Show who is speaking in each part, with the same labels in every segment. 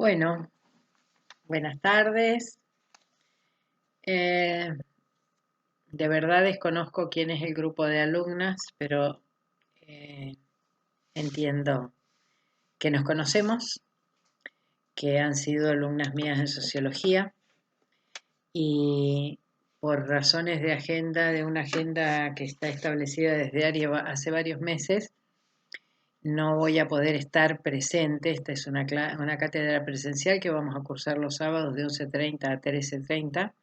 Speaker 1: Bueno, buenas tardes. Eh, de verdad desconozco quién es el grupo de alumnas, pero eh, entiendo que nos conocemos, que han sido alumnas mías de sociología y por razones de agenda, de una agenda que está establecida desde hace varios meses, no voy a poder estar presente. Esta es una cátedra presencial que vamos a cursar los sábados de 11:30 a 13:30.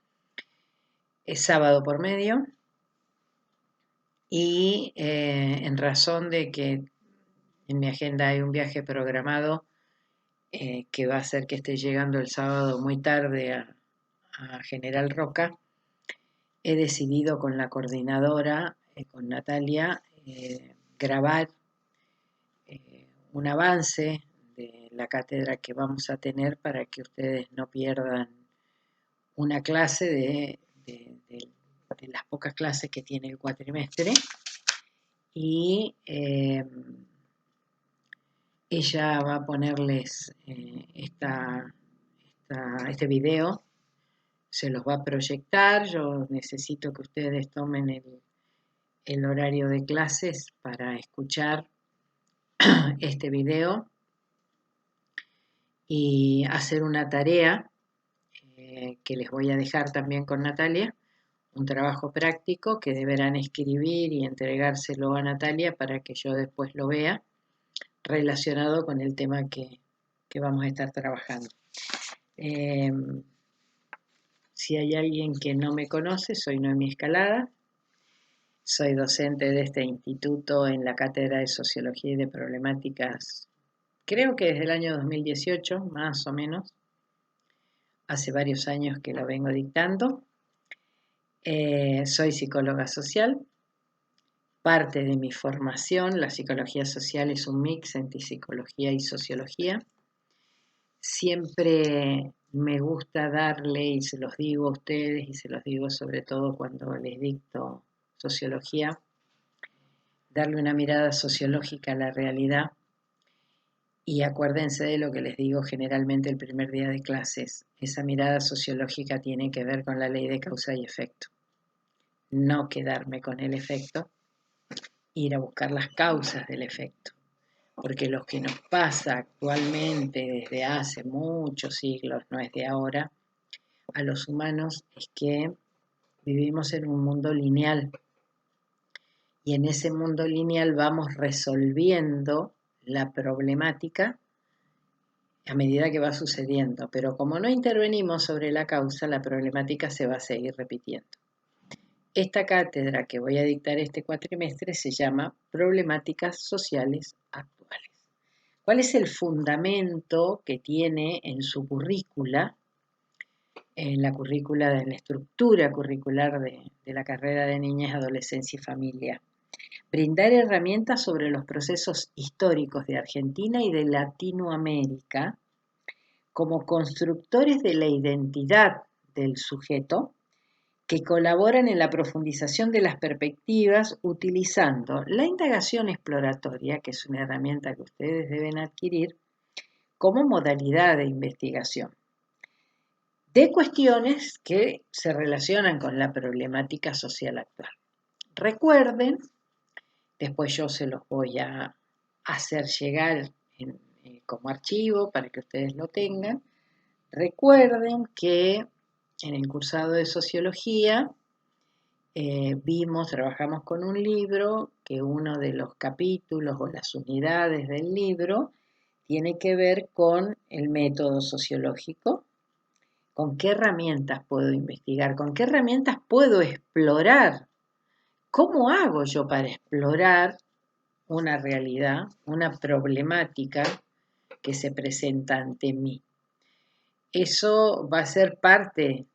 Speaker 1: Es sábado por medio. Y en razón de que en mi agenda hay un viaje programado que va a hacer que esté llegando el sábado muy tarde a General Roca, he decidido con la coordinadora, con Natalia, grabar un avance de la cátedra que vamos a tener para que ustedes no pierdan una clase de las pocas clases que tiene el cuatrimestre. Y ella va a ponerles este video, se los va a proyectar. Yo necesito que ustedes tomen el horario de clases para escuchar este video y hacer una tarea que les voy a dejar también con Natalia, un trabajo práctico que deberán escribir y entregárselo a Natalia para que yo después lo vea, relacionado con el tema que vamos a estar trabajando. Si hay alguien que no me conoce, soy Noemí Escalada, soy docente de este instituto en la Cátedra de Sociología y de Problemáticas, creo que desde el año 2018, más o menos. Hace varios años que lo vengo dictando. Soy psicóloga social. Parte de mi formación, la psicología social, es un mix entre psicología y sociología. Siempre me gusta darle, y se los digo a ustedes, y se los digo sobre todo cuando les dicto sociología, darle una mirada sociológica a la realidad. Y acuérdense de lo que les digo generalmente el primer día de clases. Esa mirada sociológica tiene que ver con la ley de causa y efecto. No quedarme con el efecto, ir a buscar las causas del efecto. Porque lo que nos pasa actualmente desde hace muchos siglos, no es de ahora, a los humanos, es que vivimos en un mundo lineal. Y en ese mundo lineal vamos resolviendo la problemática a medida que va sucediendo. Pero como no intervenimos sobre la causa, la problemática se va a seguir repitiendo. Esta cátedra que voy a dictar este cuatrimestre se llama Problemáticas Sociales Actuales. ¿Cuál es el fundamento que tiene en su currícula, en la currícula de la estructura curricular de la carrera de niñez, adolescencia y familia? Brindar herramientas sobre los procesos históricos de Argentina y de Latinoamérica como constructores de la identidad del sujeto, que colaboran en la profundización de las perspectivas utilizando la indagación exploratoria, que es una herramienta que ustedes deben adquirir, como modalidad de investigación de cuestiones que se relacionan con la problemática social actual. Recuerden, después yo se los voy a hacer llegar como archivo para que ustedes lo tengan. Recuerden que en el cursado de sociología trabajamos con un libro que uno de los capítulos o las unidades del libro tiene que ver con el método sociológico, con qué herramientas puedo investigar, con qué herramientas puedo explorar, cómo hago yo para explorar una realidad, una problemática que se presenta ante mí. Eso va a ser parte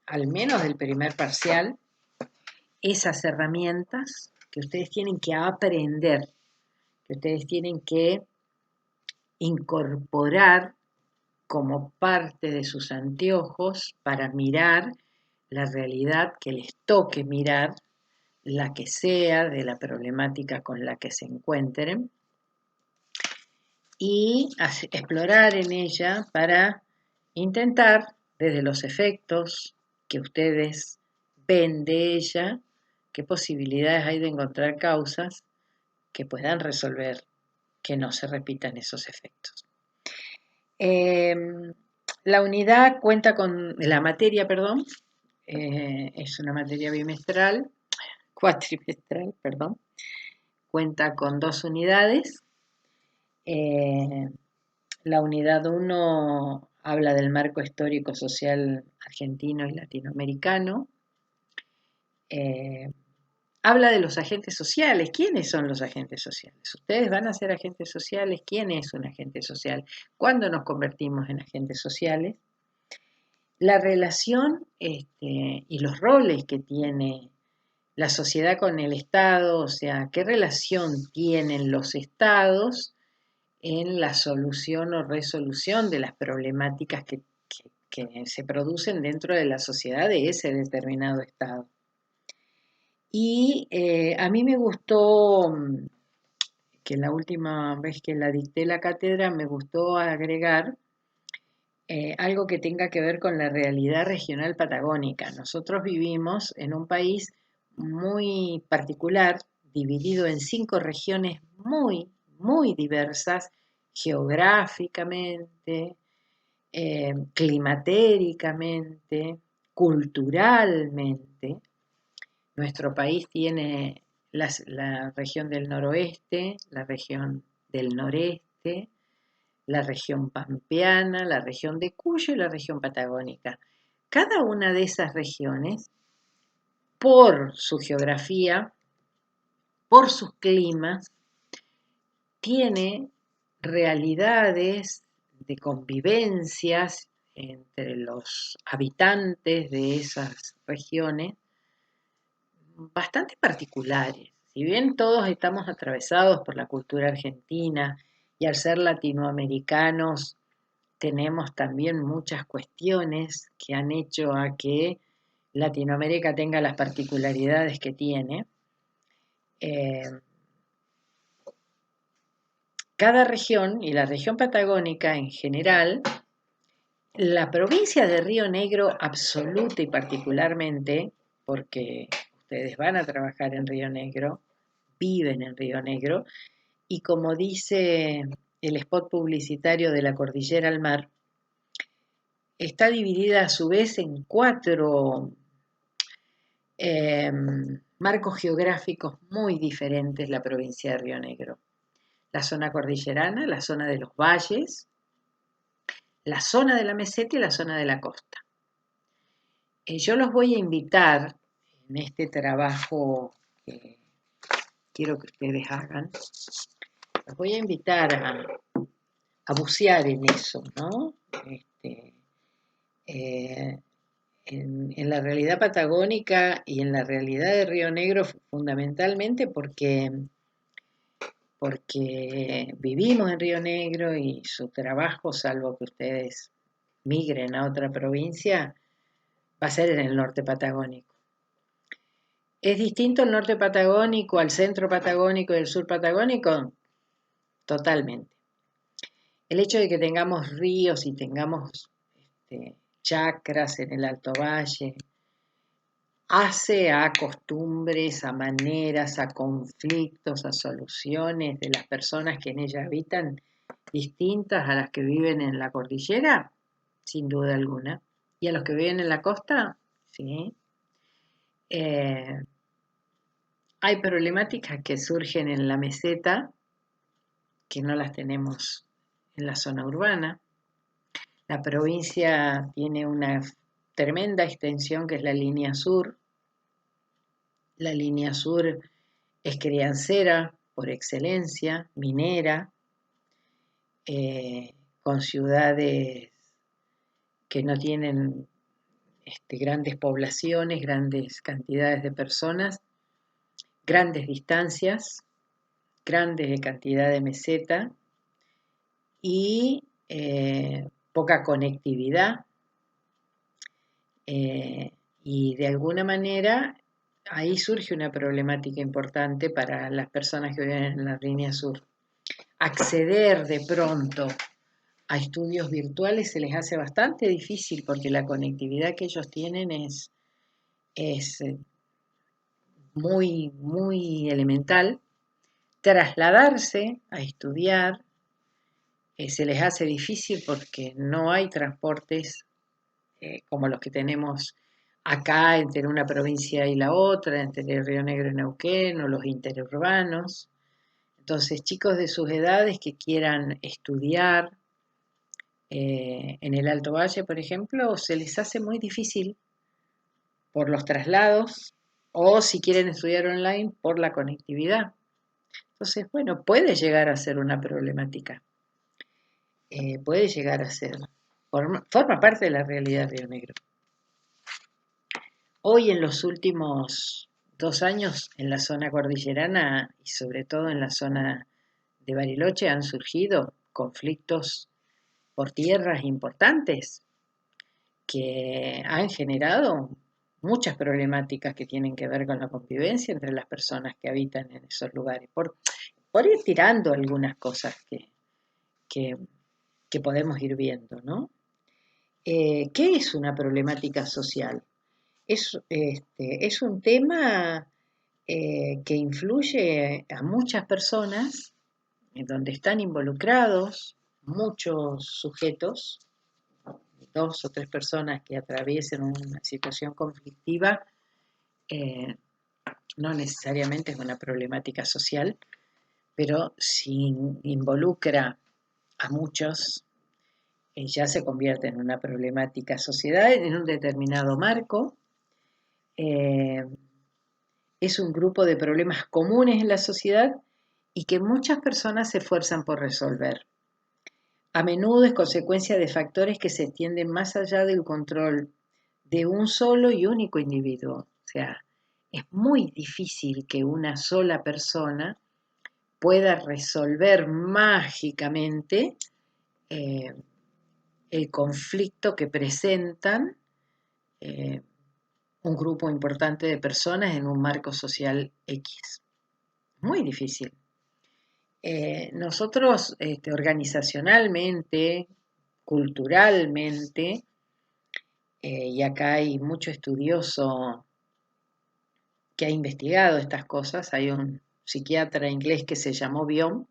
Speaker 1: al menos del primer parcial, esas herramientas que ustedes tienen que aprender, que ustedes tienen que incorporar como parte de sus anteojos para mirar la realidad que les toque mirar, la que sea, de la problemática con la que se encuentren. y explorar en ella para intentar, desde los efectos que ustedes ven de ella, qué posibilidades hay de encontrar causas que puedan resolver que no se repitan esos efectos. La unidad cuenta con, la materia, perdón, es una materia bimestral, cuatrimestral, perdón, cuenta con 2 unidades. La unidad 1 habla del marco histórico social argentino y latinoamericano. Habla de los agentes sociales. ¿Quiénes son los agentes sociales? ¿Ustedes van a ser agentes sociales? ¿Quién es un agente social? ¿Cuándo nos convertimos en agentes sociales? La relación y los roles que tiene la sociedad con el Estado, o sea, qué relación tienen los estados en la solución o resolución de las problemáticas que se producen dentro de la sociedad de ese determinado estado. Y a mí me gustó que la última vez que la dicté la cátedra me gustó agregar algo que tenga que ver con la realidad regional patagónica. Nosotros vivimos en un país muy particular, dividido en 5 regiones muy, muy diversas geográficamente, climatéricamente, culturalmente. Nuestro país tiene la región del noroeste, la región del noreste, la región pampeana, la región de Cuyo y la región patagónica. Cada una de esas regiones, por su geografía, por sus climas, tiene realidades de convivencias entre los habitantes de esas regiones bastante particulares. Si bien todos estamos atravesados por la cultura argentina y al ser latinoamericanos tenemos también muchas cuestiones que han hecho a que Latinoamérica tenga las particularidades que tiene. Cada región, y la región patagónica en general, la provincia de Río Negro absoluta y particularmente, porque ustedes van a trabajar en Río Negro, viven en Río Negro, y como dice el spot publicitario de la Cordillera al Mar, está dividida a su vez en 4 marcos geográficos muy diferentes la provincia de Río Negro. La zona cordillerana, la zona de los valles, la zona de la meseta y la zona de la costa. Yo los voy a invitar en este trabajo que quiero que ustedes hagan, los voy a invitar a bucear en eso, ¿no? En la realidad patagónica y en la realidad de Río Negro fundamentalmente porque vivimos en Río Negro y su trabajo, salvo que ustedes migren a otra provincia, va a ser en el norte patagónico. ¿Es distinto el norte patagónico al centro patagónico y el sur patagónico? Totalmente. El hecho de que tengamos ríos y tengamos chacras en el Alto Valle, hace a costumbres, a maneras, a conflictos, a soluciones de las personas que en ella habitan distintas a las que viven en la cordillera, sin duda alguna. ¿Y a los que viven en la costa? Sí. Hay problemáticas que surgen en la meseta que no las tenemos en la zona urbana. La provincia tiene una tremenda extensión que es la línea sur. La línea sur es criancera por excelencia, minera, con ciudades que no tienen grandes poblaciones, grandes cantidades de personas, grandes distancias, grandes cantidad de meseta y poca conectividad. Y de alguna manera ahí surge una problemática importante para las personas que viven en la línea sur. acceder de pronto a estudios virtuales se les hace bastante difícil porque la conectividad que ellos tienen es muy, muy elemental. Trasladarse a estudiar se les hace difícil porque no hay transportes como los que tenemos acá entre una provincia y la otra, entre Río Negro y Neuquén, o los interurbanos. Entonces, chicos de sus edades que quieran estudiar en el Alto Valle, por ejemplo, se les hace muy difícil por los traslados o si quieren estudiar online por la conectividad. Entonces, bueno, puede llegar a ser una problemática, puede llegar a ser, forma parte de la realidad de Río Negro. Hoy en los últimos 2 años en la zona cordillerana y sobre todo en la zona de Bariloche han surgido conflictos por tierras importantes que han generado muchas problemáticas que tienen que ver con la convivencia entre las personas que habitan en esos lugares. Por ir tirando algunas cosas que, que podemos ir viendo, ¿no? ¿Qué es una problemática social? Es un tema que influye a muchas personas, en donde están involucrados muchos sujetos, 2 o 3 personas que atraviesen una situación conflictiva, eh, no necesariamente es una problemática social, pero si involucra a muchos, ya se convierte en una problemática social en un determinado marco. Eh, es un grupo de problemas comunes en la sociedad y que muchas personas se esfuerzan por resolver. A menudo es consecuencia de factores que se extienden más allá del control de un solo y único individuo. O sea, es muy difícil que una sola persona pueda resolver mágicamente eh, el conflicto que presentan eh, un grupo importante de personas en un marco social X. Muy difícil. Nosotros organizacionalmente, culturalmente, y acá hay mucho estudioso que ha investigado estas cosas, hay un psiquiatra inglés que se llamó Bion,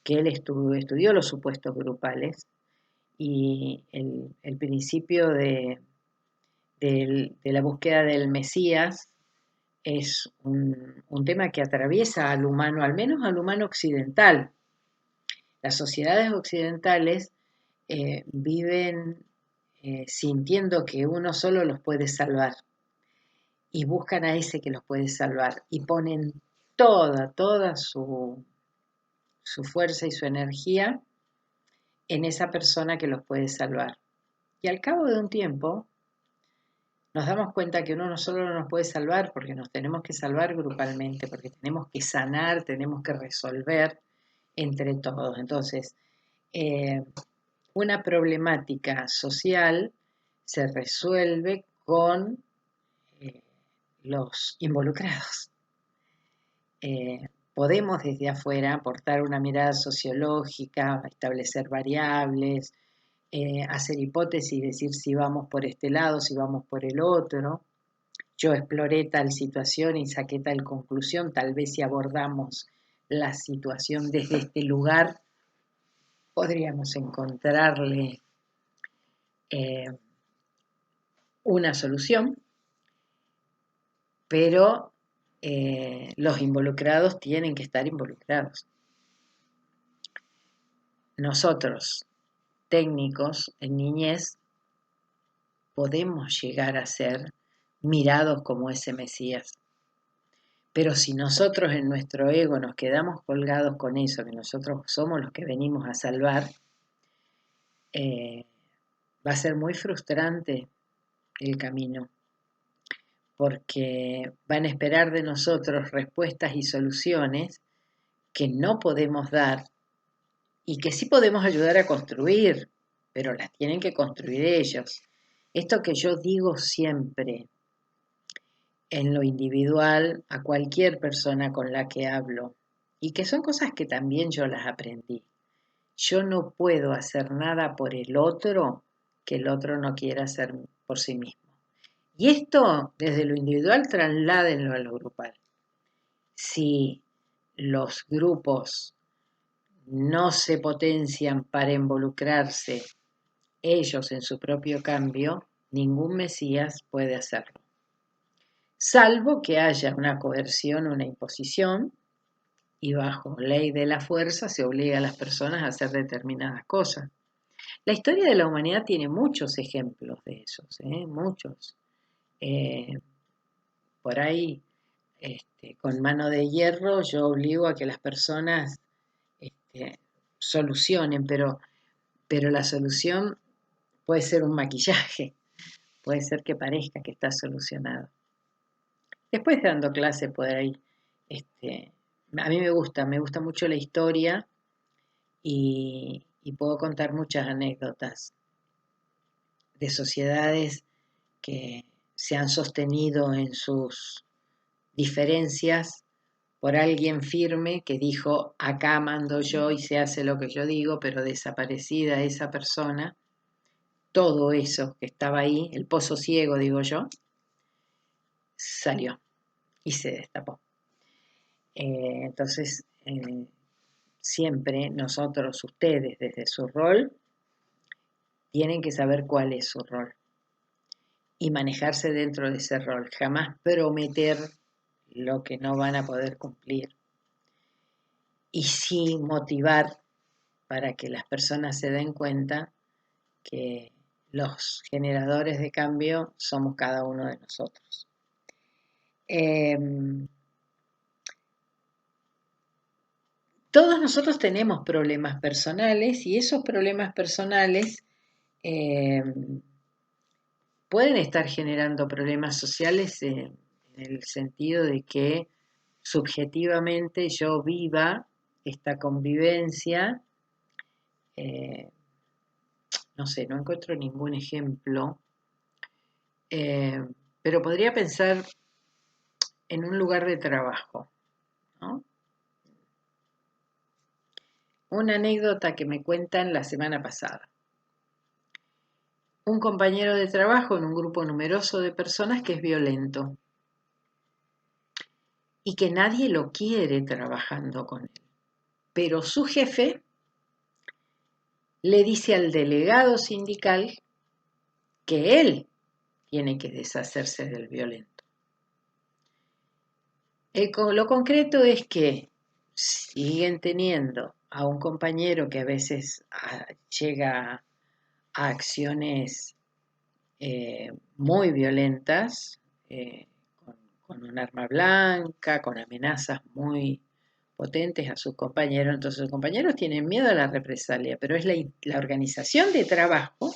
Speaker 1: que él estudió los supuestos grupales y el principio de la búsqueda del Mesías es un tema que atraviesa al humano, al menos al humano occidental. Las sociedades occidentales viven sintiendo que uno solo los puede salvar y buscan a ese que los puede salvar y ponen toda su fuerza y su energía en esa persona que los puede salvar. Y al cabo de un tiempo nos damos cuenta que uno no solo no nos puede salvar, porque nos tenemos que salvar grupalmente, porque tenemos que sanar, tenemos que resolver entre todos. Entonces, una problemática social se resuelve con los involucrados. Podemos desde afuera aportar una mirada sociológica, establecer variables, hacer hipótesis, decir si vamos por este lado, si vamos por el otro. Yo exploré tal situación y saqué tal conclusión, tal vez si abordamos la situación desde este lugar, podríamos encontrarle eh, una solución, pero los involucrados tienen que estar involucrados. Nosotros, técnicos en niñez, podemos llegar a ser mirados como ese Mesías. Pero si nosotros en nuestro ego nos quedamos colgados con eso, que nosotros somos los que venimos a salvar, va a ser muy frustrante el camino, porque van a esperar de nosotros respuestas y soluciones que no podemos dar y que sí podemos ayudar a construir, pero las tienen que construir ellos. Esto que yo digo siempre en lo individual a cualquier persona con la que hablo, y que son cosas que también yo las aprendí. Yo no puedo hacer nada por el otro que el otro no quiera hacer por sí mismo. Y esto, desde lo individual, trasládenlo a lo grupal. Si los grupos no se potencian para involucrarse ellos en su propio cambio, ningún Mesías puede hacerlo. Salvo que haya una coerción, una imposición, y bajo ley de la fuerza se obliga a las personas a hacer determinadas cosas. La historia de la humanidad tiene muchos ejemplos de esos, muchos. Eh, por ahí, con mano de hierro, yo obligo a que las personas solucionen, pero la solución puede ser un maquillaje, puede ser que parezca que está solucionado. Después dando clase por ahí, a mí me gusta mucho la historia y puedo contar muchas anécdotas de sociedades que se han sostenido en sus diferencias por alguien firme que dijo, acá mando yo y se hace lo que yo digo, pero desaparecida esa persona, todo eso que estaba ahí, el pozo ciego, digo yo, salió y se destapó. Entonces, siempre nosotros, ustedes, desde su rol, tienen que saber cuál es su rol y manejarse dentro de ese rol. Jamás prometer lo que no van a poder cumplir. Y sí motivar para que las personas se den cuenta que los generadores de cambio somos cada uno de nosotros. Todos nosotros tenemos problemas personales y esos problemas personales pueden estar generando problemas sociales en el sentido de que subjetivamente yo viva esta convivencia, no sé, no encuentro ningún ejemplo, pero podría pensar en un lugar de trabajo, ¿no? Una anécdota que me cuentan la semana pasada. Un compañero de trabajo en un grupo numeroso de personas que es violento y que nadie lo quiere trabajando con él. Pero su jefe le dice al delegado sindical que él tiene que deshacerse del violento. Lo concreto es que siguen teniendo a un compañero que a veces llega a acciones muy violentas, con un arma blanca, con amenazas muy potentes a sus compañeros. Entonces los compañeros tienen miedo a la represalia, pero es la organización de trabajo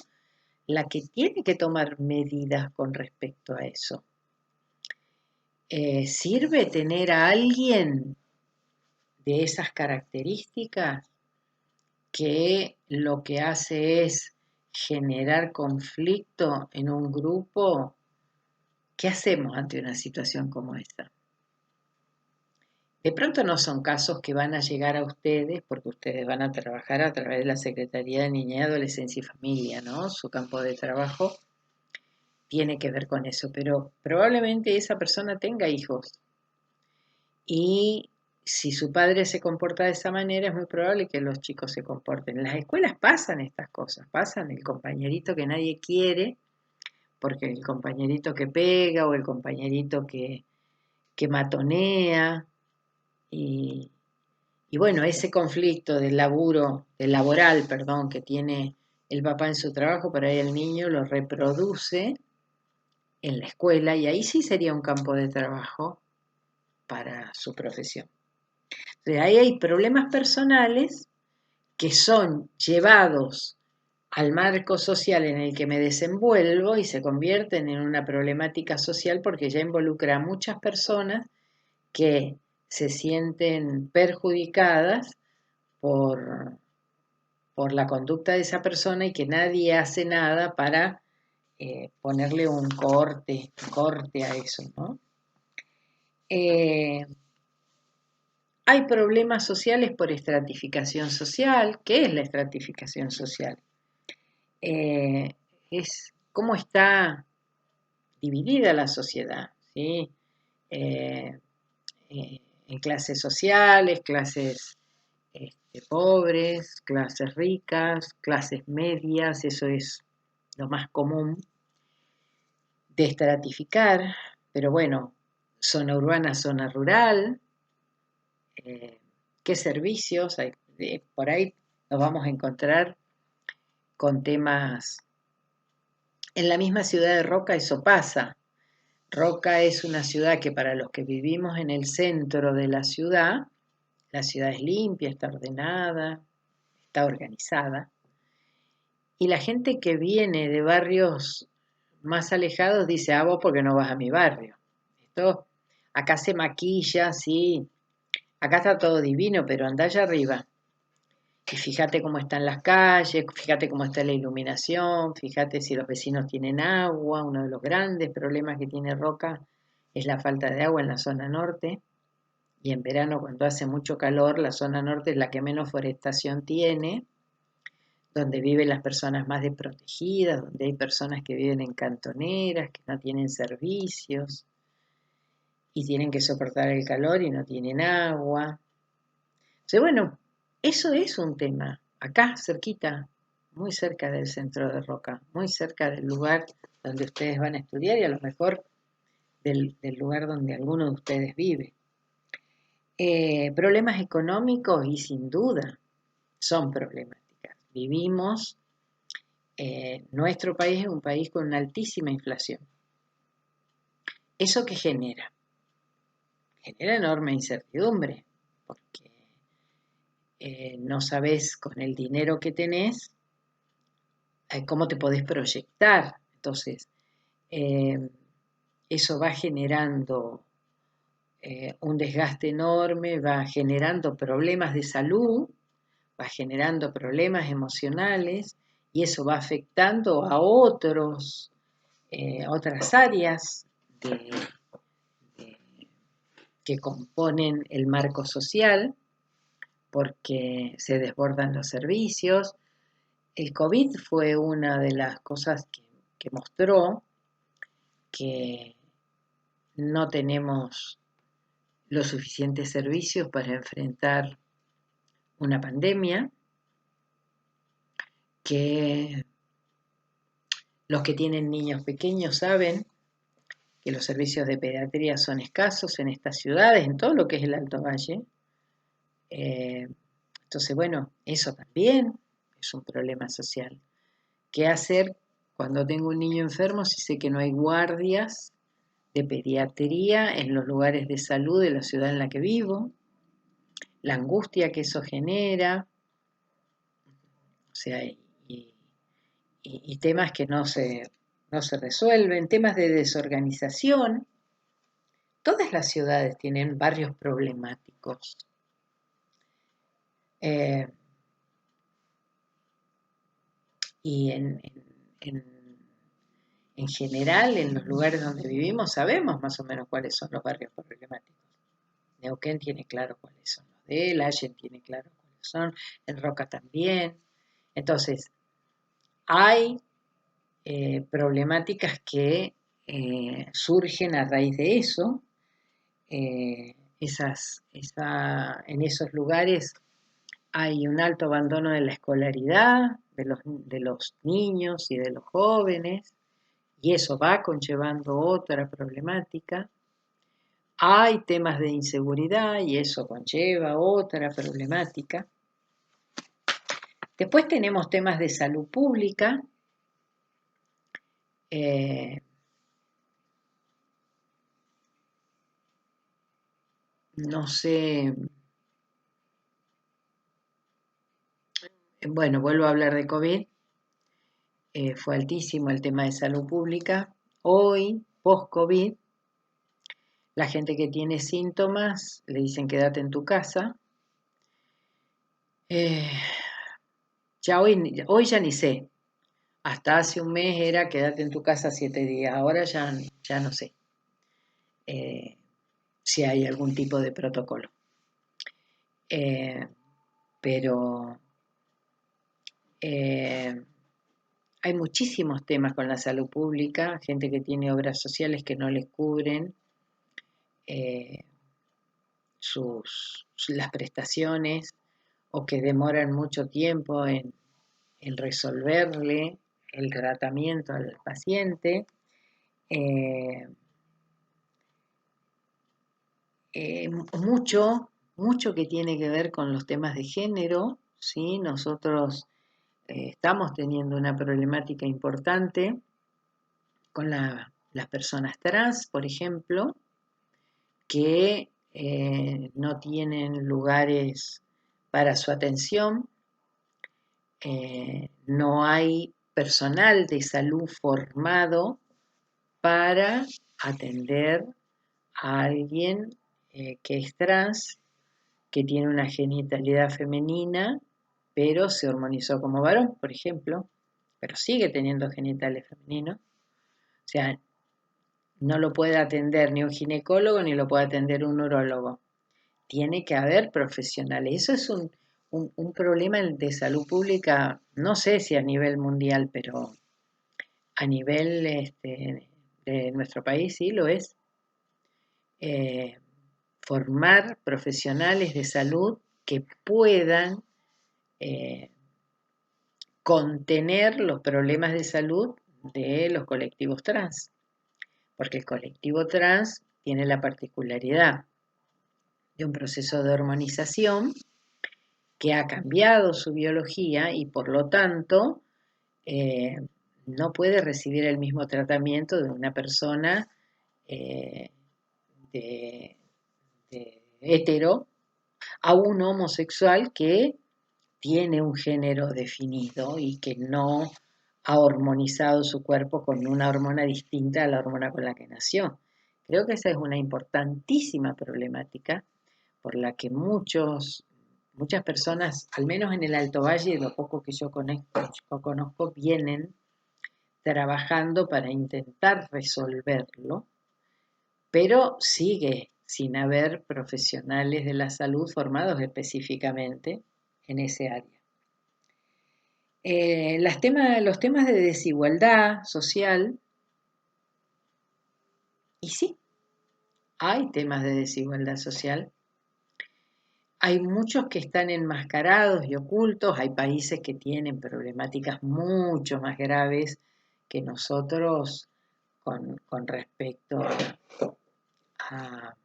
Speaker 1: la que tiene que tomar medidas con respecto a eso. ¿Sirve tener a alguien de esas características que lo que hace es generar conflicto en un grupo? ¿Qué hacemos ante una situación como esta? De pronto no son casos que van a llegar a ustedes porque ustedes van a trabajar a través de la Secretaría de Niñez, Adolescencia y Familia, ¿no? Su campo de trabajo tiene que ver con eso, pero probablemente esa persona tenga hijos y si su padre se comporta de esa manera es muy probable que los chicos se comporten. En las escuelas pasan estas cosas, pasan el compañerito que nadie quiere, porque el compañerito que pega o el compañerito que matonea y, y bueno, ese conflicto del laboral, perdón, que tiene el papá en su trabajo, por ahí el niño lo reproduce en la escuela y ahí sí sería un campo de trabajo para su profesión. Entonces, ahí hay problemas personales que son llevados al marco social en el que me desenvuelvo y se convierten en una problemática social porque ya involucra a muchas personas que se sienten perjudicadas por, por la conducta de esa persona y que nadie hace nada para ponerle un corte a eso, ¿no? Hay problemas sociales por estratificación social. ¿Qué es la estratificación social? Es cómo está dividida la sociedad, ¿sí? Eh, en clases sociales, clases pobres, clases ricas, clases medias, eso es lo más común de estratificar, pero bueno, zona urbana, zona rural, qué servicios hay, por ahí nos vamos a encontrar con temas, en la misma ciudad de Roca eso pasa. Roca es una ciudad que para los que vivimos en el centro de la ciudad es limpia, está ordenada, está organizada, y la gente que viene de barrios más alejados dice, vos porque no vas a mi barrio. Esto, acá se maquilla, sí, acá está todo divino, pero anda allá arriba. Y fíjate cómo están las calles, fíjate cómo está la iluminación, fíjate si los vecinos tienen agua. Uno de los grandes problemas que tiene Roca es la falta de agua en la zona norte. Y en verano, cuando hace mucho calor, la zona norte es la que menos forestación tiene, donde viven las personas más desprotegidas, donde hay personas que viven en cantoneras, que no tienen servicios y tienen que soportar el calor y no tienen agua. Entonces, bueno, eso es un tema. Acá, cerquita, muy cerca del centro de Roca, muy cerca del lugar donde ustedes van a estudiar y a lo mejor del lugar donde alguno de ustedes vive. Problemas económicos y sin duda son problemáticas. Vivimos, nuestro país es un país con una altísima inflación. ¿Eso qué genera? Genera enorme incertidumbre, porque no sabés con el dinero que tenés cómo te podés proyectar. Entonces, eso va generando un desgaste enorme, va generando problemas de salud, va generando problemas emocionales y eso va afectando a otras áreas de- que componen el marco social, porque se desbordan los servicios. El COVID fue una de las cosas que mostró que no tenemos los suficientes servicios para enfrentar una pandemia, que los que tienen niños pequeños saben que los servicios de pediatría son escasos en estas ciudades, en todo lo que es el Alto Valle. Entonces, bueno, eso también es un problema social. ¿Qué hacer cuando tengo un niño enfermo si sé que no hay guardias de pediatría en los lugares de salud de la ciudad en la que vivo? La angustia que eso genera, o sea, y temas que no se resuelven, temas de desorganización. Todas las ciudades tienen barrios problemáticos. Eh, y en general, en los lugares donde vivimos, sabemos más o menos cuáles son los barrios problemáticos. Neuquén tiene claro cuáles son los de él, Allen tiene claro cuáles son, en Roca también. Entonces, hay problemáticas que surgen a raíz de eso. En esos lugares hay un alto abandono de la escolaridad de los niños y de los jóvenes, y eso va conllevando otra problemática. Hay temas de inseguridad y eso conlleva otra problemática. Después tenemos temas de salud pública. No sé, bueno, vuelvo a hablar de COVID. Fue altísimo el tema de salud pública. Hoy, post-COVID, la gente que tiene síntomas le dicen quédate en tu casa. Ya hoy ya ni sé. Hasta hace un mes era quédate en tu casa 7 días. Ahora ya no sé si hay algún tipo de protocolo. pero hay muchísimos temas con la salud pública, gente que tiene obras sociales que no les cubren eh, las prestaciones o que demoran mucho tiempo en resolverle el tratamiento al paciente. Eh, mucho que tiene que ver con los temas de género, ¿sí? Nosotros estamos teniendo una problemática importante con las personas trans, por ejemplo, que no tienen lugares para su atención, no hay personal de salud formado para atender a alguien que es trans, que tiene una genitalidad femenina, pero se hormonizó como varón, por ejemplo, pero sigue teniendo genitales femeninos. O sea, no lo puede atender ni un ginecólogo ni lo puede atender un urólogo. Tiene que haber profesionales. Eso es un problema de salud pública, no sé si a nivel mundial, pero a nivel de nuestro país sí lo es. Formar profesionales de salud que puedan contener los problemas de salud de los colectivos trans, porque el colectivo trans tiene la particularidad de un proceso de hormonización que ha cambiado su biología y por lo tanto eh, no puede recibir el mismo tratamiento de una persona eh, de, de hetero a un homosexual que tiene un género definido y que no ha hormonizado su cuerpo con una hormona distinta a la hormona con la que nació. Creo que esa es una importantísima problemática por la que muchas personas, al menos en el Alto Valle, lo poco que yo conozco, vienen trabajando para intentar resolverlo, pero sigue sin haber profesionales de la salud formados específicamente en ese área. Los temas de desigualdad social, y sí, hay temas de desigualdad social. Hay muchos que están enmascarados y ocultos, hay países que tienen problemáticas mucho más graves que nosotros con respecto a,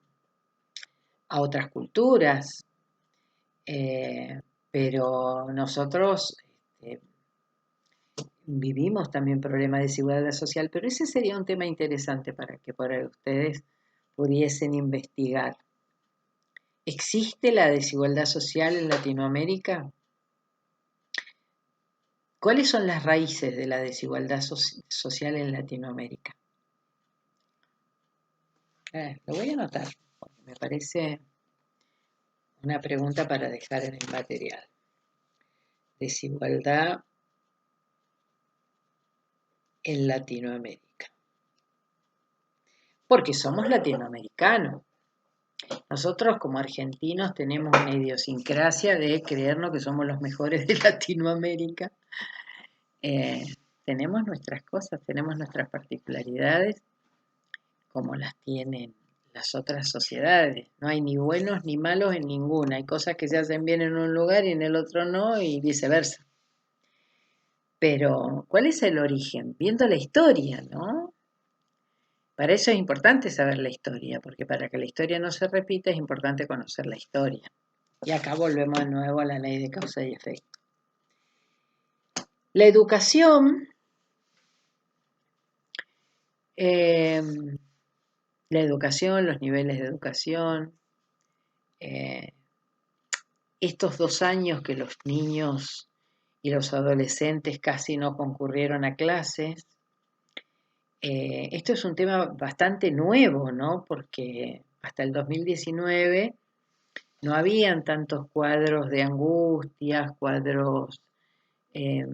Speaker 1: a otras culturas, pero nosotros vivimos también problemas de desigualdad social, pero ese sería un tema interesante para que por ustedes pudiesen investigar. ¿Existe la desigualdad social en Latinoamérica? ¿Cuáles son las raíces de la desigualdad social en Latinoamérica? Lo voy a anotar, porque me parece una pregunta para dejar en el material. Desigualdad en Latinoamérica. Porque somos latinoamericanos. Nosotros como argentinos tenemos una idiosincrasia de creernos que somos los mejores de Latinoamérica. Tenemos nuestras cosas, tenemos nuestras particularidades, como las tienen las otras sociedades. No hay ni buenos ni malos en ninguna. Hay cosas que se hacen bien en un lugar y en el otro no, y viceversa. Pero, ¿cuál es el origen? Viendo la historia, ¿no? Para eso es importante saber la historia, porque para que la historia no se repita es importante conocer la historia. Y acá volvemos de nuevo a la ley de causa y efecto. La educación, los niveles de educación, estos 2 años que los niños y los adolescentes casi no concurrieron a clases. Esto es un tema bastante nuevo, ¿no? Porque hasta el 2019 no habían tantos cuadros de angustias, cuadros eh,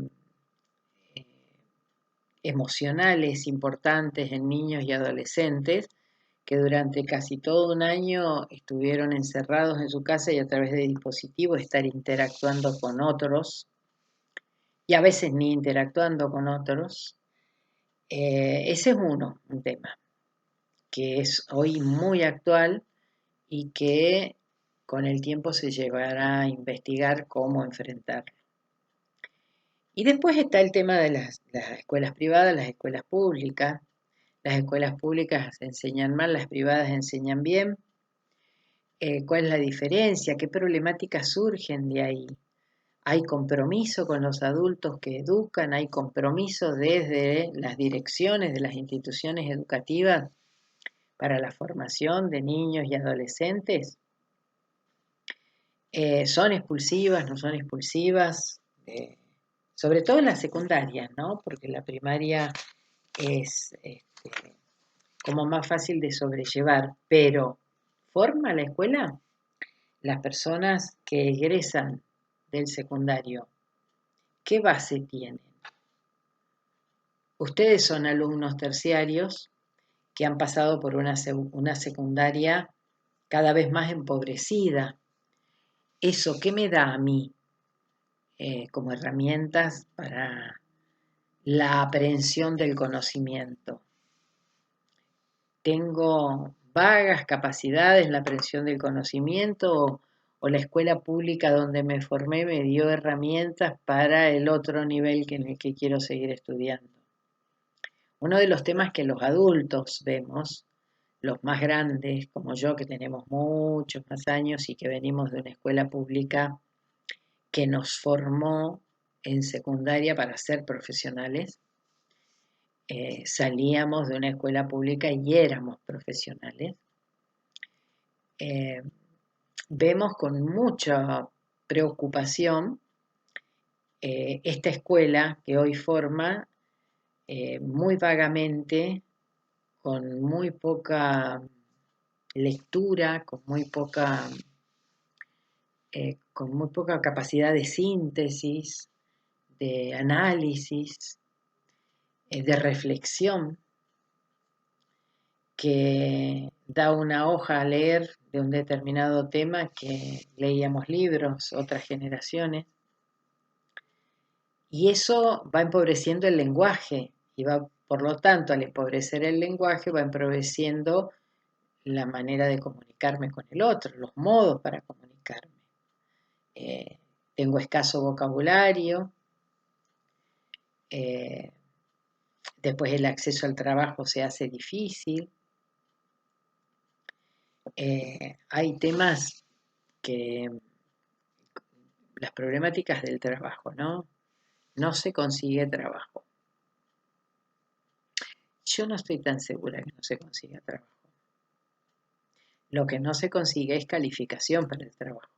Speaker 1: emocionales importantes en niños y adolescentes que durante casi todo un año estuvieron encerrados en su casa y a través de dispositivos estar interactuando con otros, y a veces ni interactuando con otros. Ese es un tema que es hoy muy actual y que con el tiempo se llevará a investigar cómo enfrentarlo. Y después está el tema de las escuelas privadas, las escuelas públicas. Las escuelas públicas enseñan mal, las privadas enseñan bien. ¿Cuál es la diferencia? ¿Qué problemáticas surgen de ahí? Hay compromiso con los adultos que educan, hay compromiso desde las direcciones de las instituciones educativas para la formación de niños y adolescentes. ¿Son expulsivas, no son expulsivas? Sobre todo en las secundarias, ¿no? Porque la primaria es como más fácil de sobrellevar, pero ¿forma la escuela? Las personas que egresan del secundario, ¿qué base tienen? Ustedes son alumnos terciarios que han pasado por una secundaria cada vez más empobrecida. ¿Eso qué me da a mí como herramientas para la aprehensión del conocimiento? ¿Tengo vagas capacidades en la aprehensión del conocimiento o la escuela pública donde me formé me dio herramientas para el otro nivel en el que quiero seguir estudiando? Uno de los temas que los adultos vemos, los más grandes como yo, que tenemos muchos más años y que venimos de una escuela pública que nos formó en secundaria para ser profesionales, salíamos de una escuela pública y éramos profesionales. Vemos con mucha preocupación esta escuela que hoy forma muy vagamente, con muy poca lectura, con muy poca capacidad de síntesis, de análisis, de reflexión, que da una hoja a leer de un determinado tema que leíamos libros, otras generaciones, y eso va empobreciendo el lenguaje, y va, por lo tanto, al empobrecer el lenguaje, va empobreciendo la manera de comunicarme con el otro, los modos para comunicarme. Tengo escaso vocabulario, después el acceso al trabajo se hace difícil. Hay temas que, las problemáticas del trabajo, ¿no? No se consigue trabajo. Yo no estoy tan segura que no se consiga trabajo. Lo que no se consigue es calificación para el trabajo.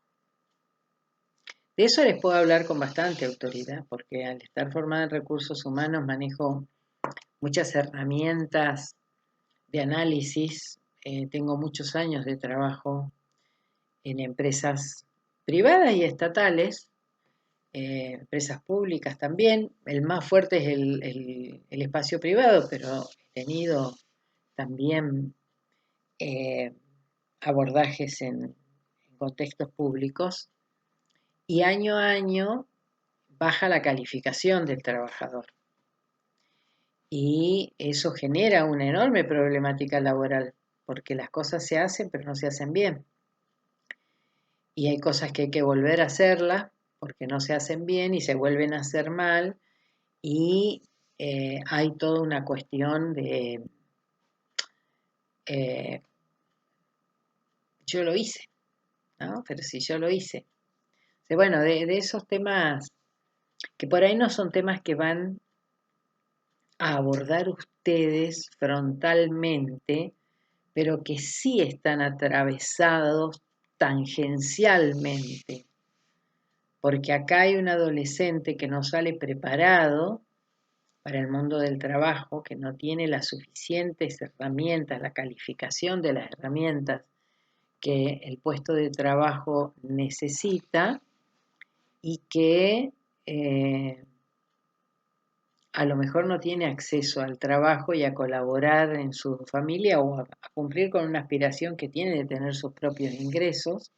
Speaker 1: De eso les puedo hablar con bastante autoridad, porque al estar formada en recursos humanos manejo muchas herramientas de análisis. Tengo muchos años de trabajo en empresas privadas y estatales, empresas públicas también. El más fuerte es el espacio privado, pero he tenido también abordajes en contextos públicos, y año a año baja la calificación del trabajador. Y eso genera una enorme problemática laboral, porque las cosas se hacen, pero no se hacen bien. Y hay cosas que hay que volver a hacerlas, porque no se hacen bien y se vuelven a hacer mal, y hay toda una cuestión de yo lo hice, ¿no? Pero si yo lo hice. Bueno, de esos temas que por ahí no son temas que van a abordar ustedes frontalmente, pero que sí están atravesados tangencialmente, porque acá hay un adolescente que no sale preparado para el mundo del trabajo, que no tiene las suficientes herramientas, la calificación de las herramientas que el puesto de trabajo necesita, y que a lo mejor no tiene acceso al trabajo y a colaborar en su familia o a cumplir con una aspiración que tiene de tener sus propios ingresos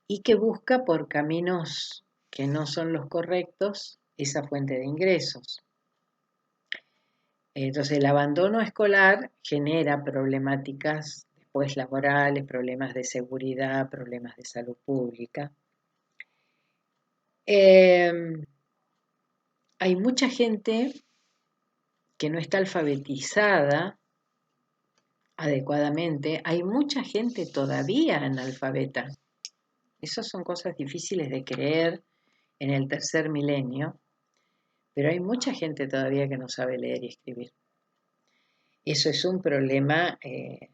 Speaker 1: y que busca por caminos que no son los correctos esa fuente de ingresos. Entonces el abandono escolar genera problemáticas después laborales, problemas de seguridad, problemas de salud pública. Hay mucha gente que no está alfabetizada adecuadamente, hay mucha gente todavía analfabeta. Esas son cosas difíciles de creer en el tercer milenio, pero hay mucha gente todavía que no sabe leer y escribir. Eso es un problema que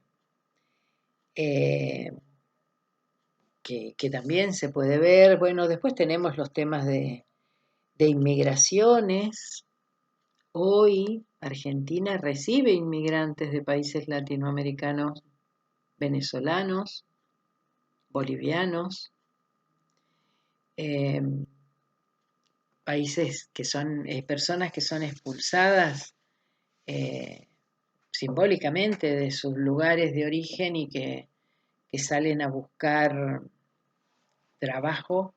Speaker 1: también se puede ver. Bueno, después tenemos los temas de inmigraciones. Hoy Argentina recibe inmigrantes de países latinoamericanos, venezolanos, bolivianos, países que son, personas que son expulsadas simbólicamente de sus lugares de origen y que salen a buscar trabajo.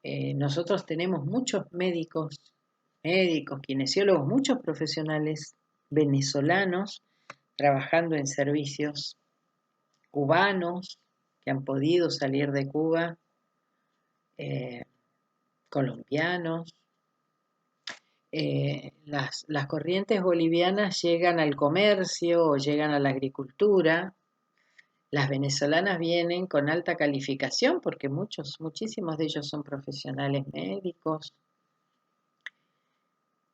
Speaker 1: Nosotros tenemos muchos médicos, kinesiólogos, muchos profesionales venezolanos trabajando en servicios, cubanos que han podido salir de Cuba, colombianos. Las corrientes bolivianas llegan al comercio o llegan a la agricultura. Las venezolanas vienen con alta calificación porque muchísimos de ellos son profesionales médicos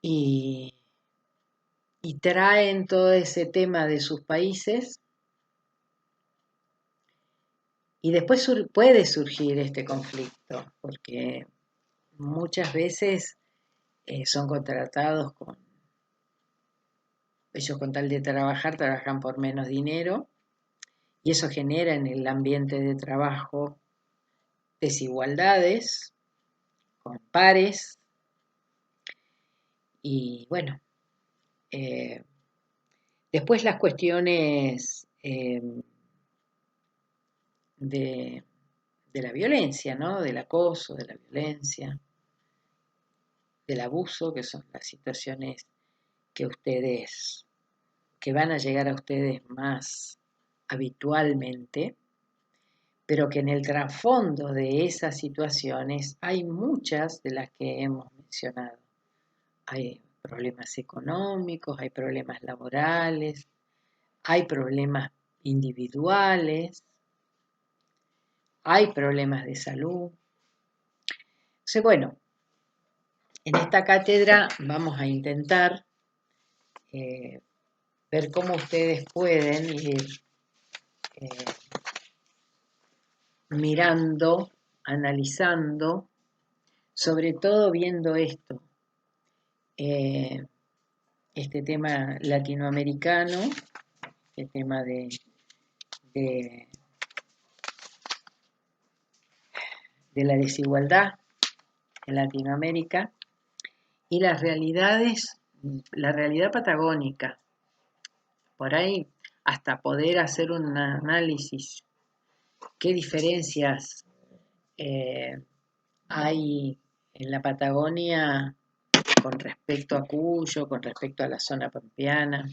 Speaker 1: y traen todo ese tema de sus países y después puede surgir este conflicto porque muchas veces son contratados ellos con tal de trabajar, trabajan por menos dinero y eso genera en el ambiente de trabajo desigualdades con pares y bueno, después las cuestiones de la violencia, ¿no? Del acoso, de la violencia, del abuso, que son las situaciones que van a llegar a ustedes más habitualmente, pero que en el trasfondo de esas situaciones hay muchas de las que hemos mencionado. Hay problemas económicos, hay problemas laborales, hay problemas individuales, hay problemas de salud. Entonces, bueno, en esta cátedra vamos a intentar ver cómo ustedes pueden ir mirando, analizando, sobre todo viendo esto, este tema latinoamericano, el tema de la desigualdad en Latinoamérica y las realidades, la realidad patagónica. Por ahí, hasta poder hacer un análisis, qué diferencias hay en la Patagonia con respecto a Cuyo, con respecto a la zona pampeana.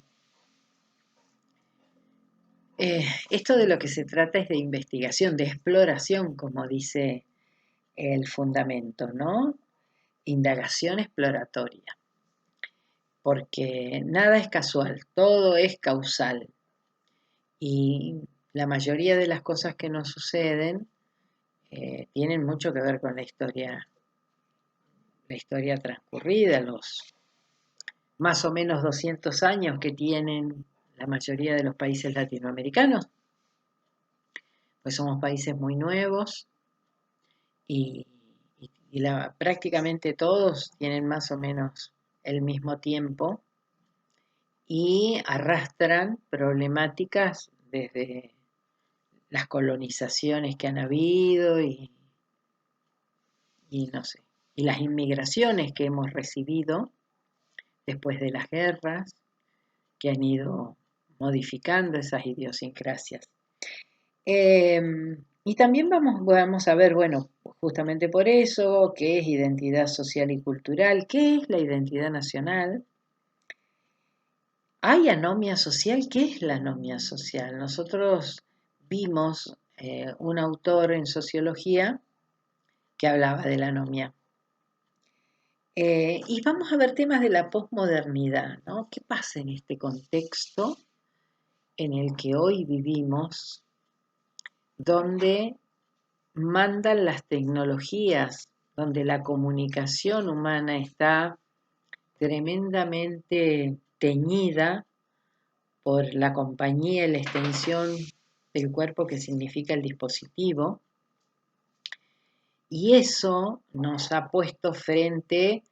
Speaker 1: Esto de lo que se trata es de investigación, de exploración, como dice el fundamento, ¿no? Indagación exploratoria. Porque nada es casual, todo es causal. Y la mayoría de las cosas que nos suceden tienen mucho que ver con la historia transcurrida, los más o menos 200 años que tienen la mayoría de los países latinoamericanos, pues somos países muy nuevos y prácticamente todos tienen más o menos el mismo tiempo y arrastran problemáticas desde las colonizaciones que han habido y no sé, y las inmigraciones que hemos recibido después de las guerras, que han ido modificando esas idiosincrasias. Y también vamos a ver, bueno, justamente por eso, qué es identidad social y cultural, qué es la identidad nacional. ¿Hay anomia social? ¿Qué es la anomia social? Nosotros vimos un autor en sociología que hablaba de la anomia. Y vamos a ver temas de la posmodernidad, ¿no? ¿Qué pasa en este contexto en el que hoy vivimos, donde mandan las tecnologías, donde la comunicación humana está tremendamente teñida por la compañía y la extensión del cuerpo que significa el dispositivo? Y eso nos ha puesto frente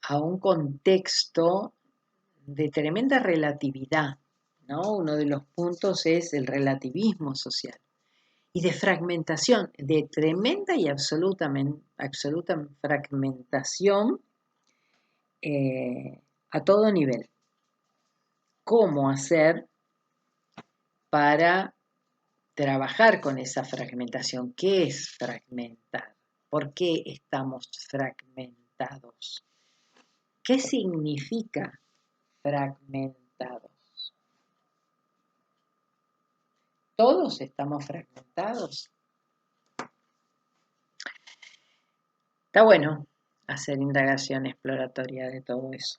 Speaker 1: a un contexto de tremenda relatividad, ¿no? Uno de los puntos es el relativismo social y de fragmentación, de tremenda y absoluta fragmentación a todo nivel. ¿Cómo hacer para trabajar con esa fragmentación? ¿Qué es fragmentar? ¿Por qué estamos fragmentados? ¿Qué significa fragmentados? ¿Todos estamos fragmentados? Está bueno hacer indagación exploratoria de todo eso.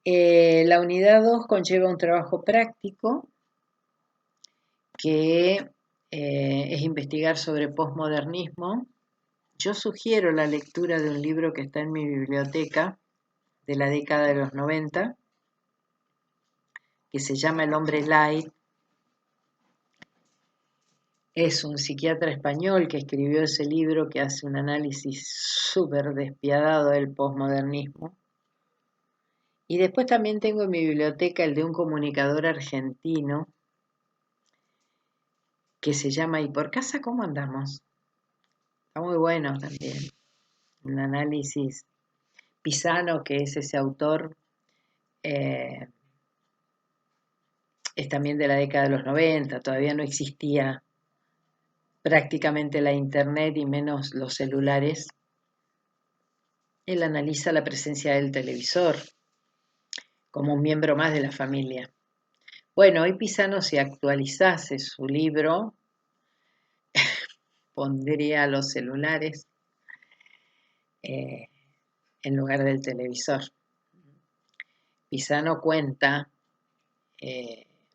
Speaker 1: La unidad 2 conlleva un trabajo práctico que es investigar sobre posmodernismo. Yo sugiero la lectura de un libro que está en mi biblioteca de la década de los 90, que se llama El hombre light. Es un psiquiatra español que escribió ese libro que hace un análisis súper despiadado del posmodernismo. Y después también tengo en mi biblioteca el de un comunicador argentino que se llama ¿Y por casa cómo andamos? Está muy bueno también. Un análisis Pisano, que es ese autor, es también de la década de los 90, todavía no existía prácticamente la internet y menos los celulares. Él analiza la presencia del televisor como un miembro más de la familia. Bueno, hoy Pisano, si actualizase su libro, pondría los celulares en lugar del televisor. Pisano cuenta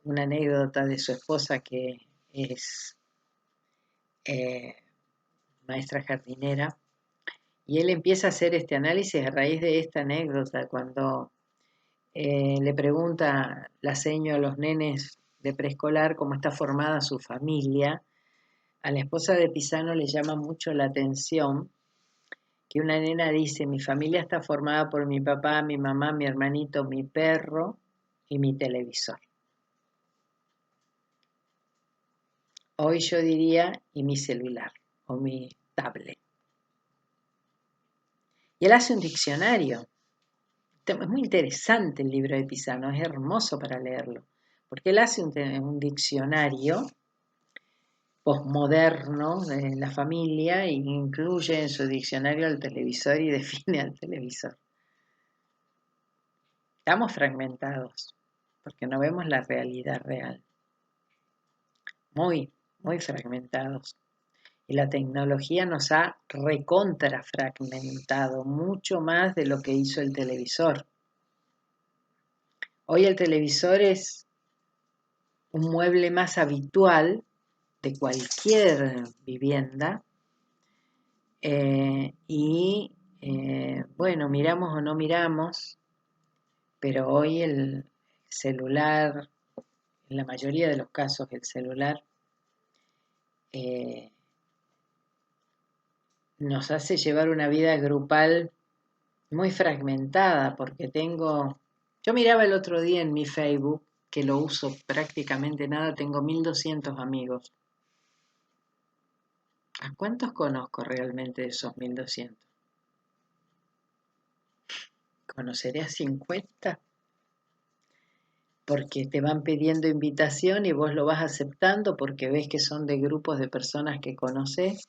Speaker 1: una anécdota de su esposa que es maestra jardinera, y él empieza a hacer este análisis a raíz de esta anécdota, cuando le pregunta la seño a los nenes de preescolar cómo está formada su familia. A la esposa de Pisano le llama mucho la atención que una nena dice: mi familia está formada por mi papá, mi mamá, mi hermanito, mi perro y mi televisor. Hoy yo diría, y mi celular o mi tablet. Y él hace un diccionario. Es muy interesante el libro de Pisano, es hermoso para leerlo, porque él hace un diccionario posmoderno de la familia e incluye en su diccionario al televisor y define al televisor. Estamos fragmentados porque no vemos la realidad real. Muy, muy fragmentados. Y la tecnología nos ha recontrafragmentado mucho más de lo que hizo el televisor. Hoy el televisor es un mueble más habitual de cualquier vivienda bueno, miramos o no miramos, pero hoy el celular, en la mayoría de los casos el celular, nos hace llevar una vida grupal muy fragmentada, porque yo miraba el otro día en mi Facebook, que lo uso prácticamente nada, tengo 1200 amigos. ¿A cuántos conozco realmente de esos 1200? conoceré a 50, porque te van pidiendo invitación y vos lo vas aceptando porque ves que son de grupos de personas que conoces.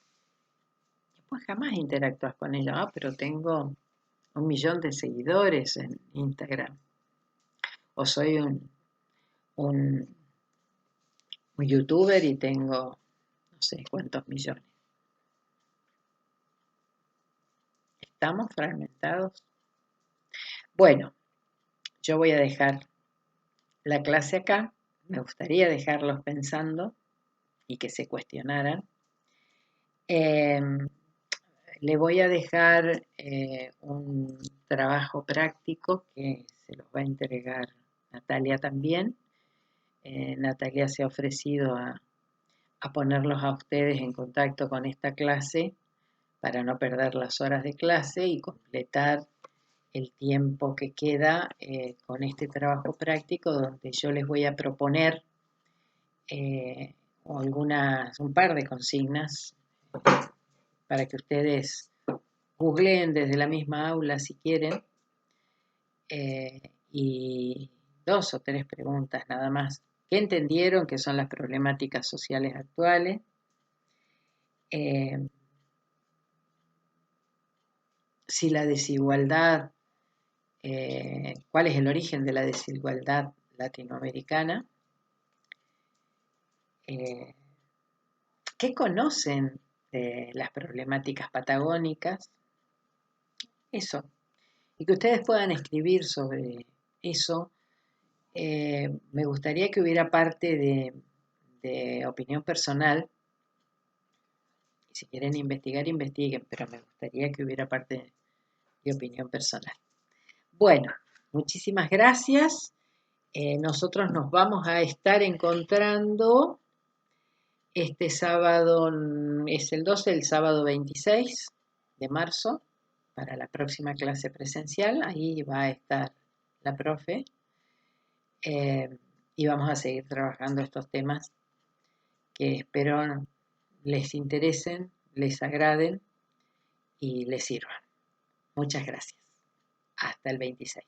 Speaker 1: Después jamás interactúas con ellos. Ah, pero tengo 1 millón de seguidores en Instagram. O soy un youtuber y tengo no sé cuántos millones. ¿Estamos fragmentados? Bueno, yo voy a dejar la clase acá. Me gustaría dejarlos pensando y que se cuestionaran. Le voy a dejar un trabajo práctico que se los va a entregar Natalia también. Natalia se ha ofrecido a ponerlos a ustedes en contacto con esta clase para no perder las horas de clase y completar el tiempo que queda con este trabajo práctico, donde yo les voy a proponer un par de consignas para que ustedes googleen desde la misma aula si quieren, y 2 o 3 preguntas nada más. ¿Qué entendieron que son las problemáticas sociales actuales? Si la desigualdad, ¿cuál es el origen de la desigualdad latinoamericana? ¿Qué conocen de las problemáticas patagónicas? Eso. Y que ustedes puedan escribir sobre eso. Me gustaría que hubiera parte de opinión personal. Si quieren investigar, investiguen, pero me gustaría que hubiera parte de opinión personal. Bueno, muchísimas gracias. Nosotros nos vamos a estar encontrando este sábado, es el 12, el sábado 26 de marzo, para la próxima clase presencial. Ahí va a estar la profe. Y vamos a seguir trabajando estos temas que espero les interesen, les agraden y les sirvan. Muchas gracias. Hasta el 26.